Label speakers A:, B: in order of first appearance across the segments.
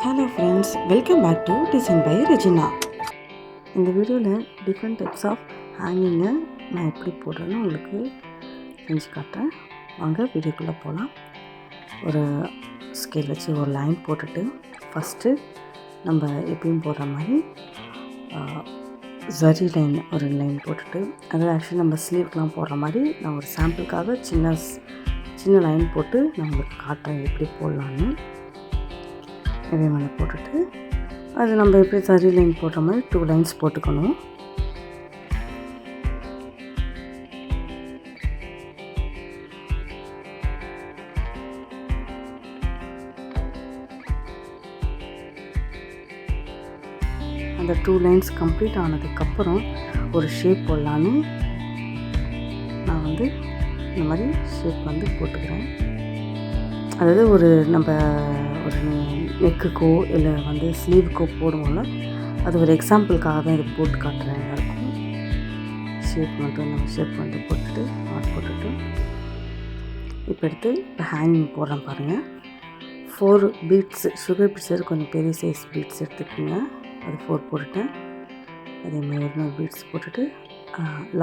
A: Hello friends, welcome back to design by Regina. இந்த வீடியோவில் different types of ஹேங்கிங்கை நான் எப்படி போடுறேன்னு உங்களுக்கு செஞ்சு காட்டுறேன். வாங்க வீடியோக்குள்ளே போகலாம். ஒரு ஸ்கேல் வச்சு ஒரு லைன் போட்டுட்டு ஃபஸ்ட்டு நம்ம எப்பயும் போடுற மாதிரி ஜரி லைன் ஒரு லைன் போட்டுட்டு, அதாவது ஆக்சுவலி நம்ம ஸ்லீவ்க்கெலாம் போடுற மாதிரி நான் ஒரு சாம்பிளுக்காக சின்ன லைன் போட்டு நான் உங்களுக்கு காட்டுறேன் எப்படி போடலான்னு. இதே மாதிரி போட்டுட்டு அது நம்ம எப்படி சரி லைன் போடுற மாதிரி 2 லைன்ஸ் போட்டுக்கணும். அந்த 2 லைன்ஸ் கம்ப்ளீட் ஆனதுக்கப்புறம் ஒரு ஷேப் போடலான்னு நான் இந்த மாதிரி ஷேப் போட்டுக்கிறேன். அதாவது நம்ம ஒரு நெக்குக்கோ இல்லை ஸ்லீவுக்கோ போடுவோம்ல, அது ஒரு எக்ஸாம்பிளுக்காக தான் இதை போட்டு காட்டுறேன் எல்லாருக்கும். ஷேப் போட்டுட்டு போட்டுட்டு இப்போ ஹேங்கிங் போடுறேன் பாருங்கள். 4 பீட்ஸு சுகர் பீட்ஸ் கொஞ்சம் பெரிய சைஸ் பீட்ஸ் எடுத்துக்கோங்க. அது 4 போட்டுட்டேன். அதே மாதிரி ஒரு பீட்ஸ் போட்டுட்டு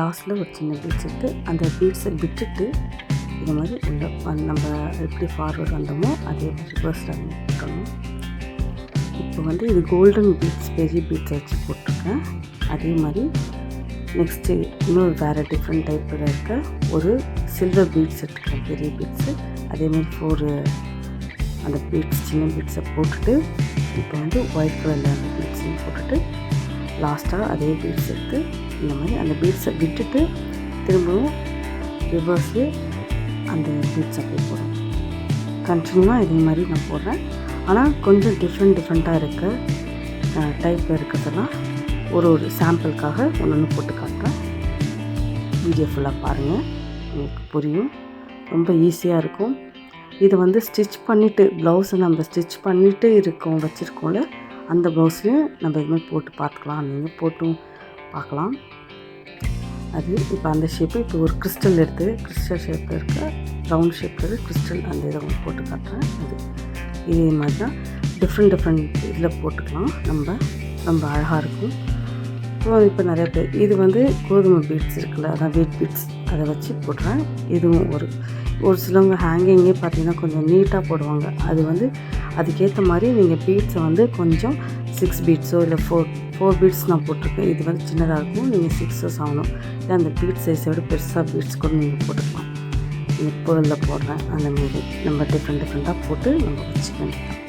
A: லாஸ்ட்டில் ஒரு சின்ன பீட்ஸ் எடுத்து அந்த பீட்ஸை விட்டுட்டு இது மாதிரி உள்ள நம்ம எப்படி ஃபார்வர்ட் வந்தோமோ அதே ரிவர்ஸில் போட்டணும். இப்போ இது கோல்டன் பீட்ஸ் பெரிய பீட்ஸை வச்சு போட்டிருக்கேன். அதே மாதிரி நெக்ஸ்ட்டு இன்னொரு வேறு டிஃப்ரெண்ட் டைப்பில் இருக்க ஒரு சில்வர் பீட்ஸ் எடுத்துக்கிறேன், பெரிய பீட்ஸு. அதேமாதிரி 4 அந்த பீட்ஸ் சின்ன பீட்ஸை போட்டுட்டு இப்போ ஒயிட் கலரில் அந்த பீட்ஸையும் போட்டுட்டு லாஸ்ட்டாக அதே பீட்ஸ் எடுத்து இந்த மாதிரி அந்த பீட்ஸை விட்டுட்டு திரும்பவும் ரிவர்ஸ்லேயே அந்த பீட்ஸ் அப்படியே போடுறேன். கண்டினியூவாக இதே மாதிரி நான் போடுறேன். ஆனால் கொஞ்சம் டிஃப்ரெண்ட்டாக இருக்க டைப்பில் இருக்கிறதெல்லாம் ஒரு சாம்பிளுக்காக ஒன்று போட்டு காட்டுறேன். வீடியோ ஃபுல்லாக பாருங்கள், உங்களுக்கு புரியும். ரொம்ப ஈஸியாக இருக்கும். இதை ஸ்டிச் பண்ணிவிட்டு ப்ளவுஸை நம்ம ஸ்டிச் பண்ணிவிட்டு வச்சுருக்கோம்ல, அந்த ப்ளவுஸ்லையும் நம்ம இதுமாதிரி போட்டு பார்த்துக்கலாம். நீங்கள் போட்டும் பார்க்கலாம். அது இப்போ அந்த ஷேப்பு இப்போ ஒரு கிறிஸ்டல் ஷேப்பில் இருக்க ரவுண்ட் ஷேப்பில் இருக்க கிறிஸ்டல் அந்த இதை போட்டு காட்டுறேன். இதே மாதிரி தான் டிஃப்ரெண்ட் இதில் போட்டுக்கலாம். ரொம்ப அழகாக இருக்கும். இப்போ நிறைய பேர் இது கோதுமை பீட்ஸ் இருக்குல்ல, அதான் வீட் பீட்ஸ், அதை வச்சு போடுறேன். இதுவும் ஒரு சிலவங்க ஹேங்கிங்கே பார்த்திங்கன்னா கொஞ்சம் நீட்டாக போடுவாங்க. அது அதுக்கேற்ற மாதிரி நீங்கள் பீட்ஸை கொஞ்சம் 6 பீட்ஸோ இல்லை 4 பீட்ஸ் நான் போட்டிருக்கேன். இது சின்னதாக இருக்கும், நீங்கள் 6 7 இல்லை அந்த பீட் சைஸோட பெருசாக பீட்ஸ் கூட நீங்கள் போட்டுக்கலாம். இப்போ இதில் போடுறேன். அந்த மாரி நம்ம டிஃப்ரெண்ட்டாக போட்டு நம்ம வச்சுக்க வேண்டியதான்.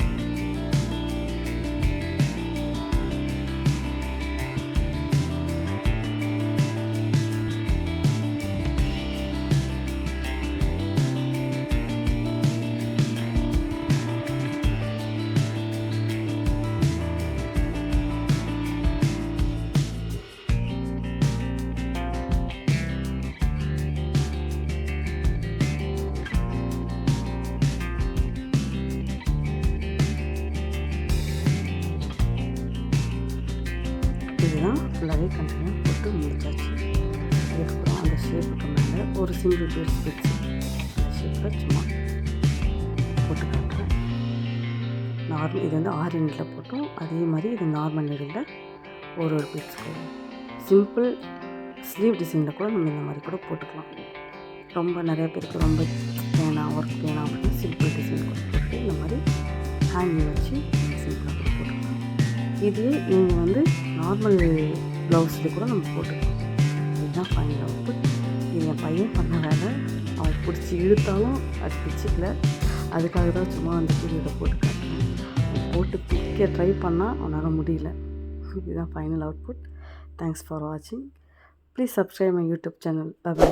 A: இதுதான் ஃபுல்லாகவே கண்டினியூ போட்டு முடிச்சாச்சு. அதுக்கப்புறம் அந்த ஷேப்புக்கு மேலே ஒரு சிங்கிள் பீட்ஸ் அந்த ஷேப்பில் சும்மா போட்டு காட்டுறேன். இது 6 நீடில் போட்டோம். அதே மாதிரி இது நார்மல் நீடில் ஒரு பீட்ஸ் போடும். சிம்பிள் ஸ்லீவ் டிசைனில் கூட நம்ம இந்த மாதிரி கூட போட்டுக்கலாம். ரொம்ப நிறைய பேருக்கு ரொம்ப ஒர்க் வேணாம் அப்படின்னு சிம்பிள் டிசைன் கூட போட்டு இந்த மாதிரி ஹேங்கிங் வச்சு சிம்பிளாக கூட போட்டுக்கலாம். இது நீங்கள் நார்மல் ப்ளவுஸில் கூட நம்ம போட்டுக்கலாம். இதுதான் ஃபைனல் அவுட்புட். இது என் பையன் பண்ண வேலை. அவன் பிடிச்சி இழுத்தாலும் அது பிடிச்சிக்கல. அதுக்காக தான் சும்மா அந்த இதை போட்டு காட்டுறேன். போட்டு பிடிக்க ட்ரை பண்ணால் அவனால் முடியல. இதுதான் ஃபைனல் அவுட்புட். தேங்க்ஸ் ஃபார் வாட்சிங். Please subscribe my YouTube channel. By.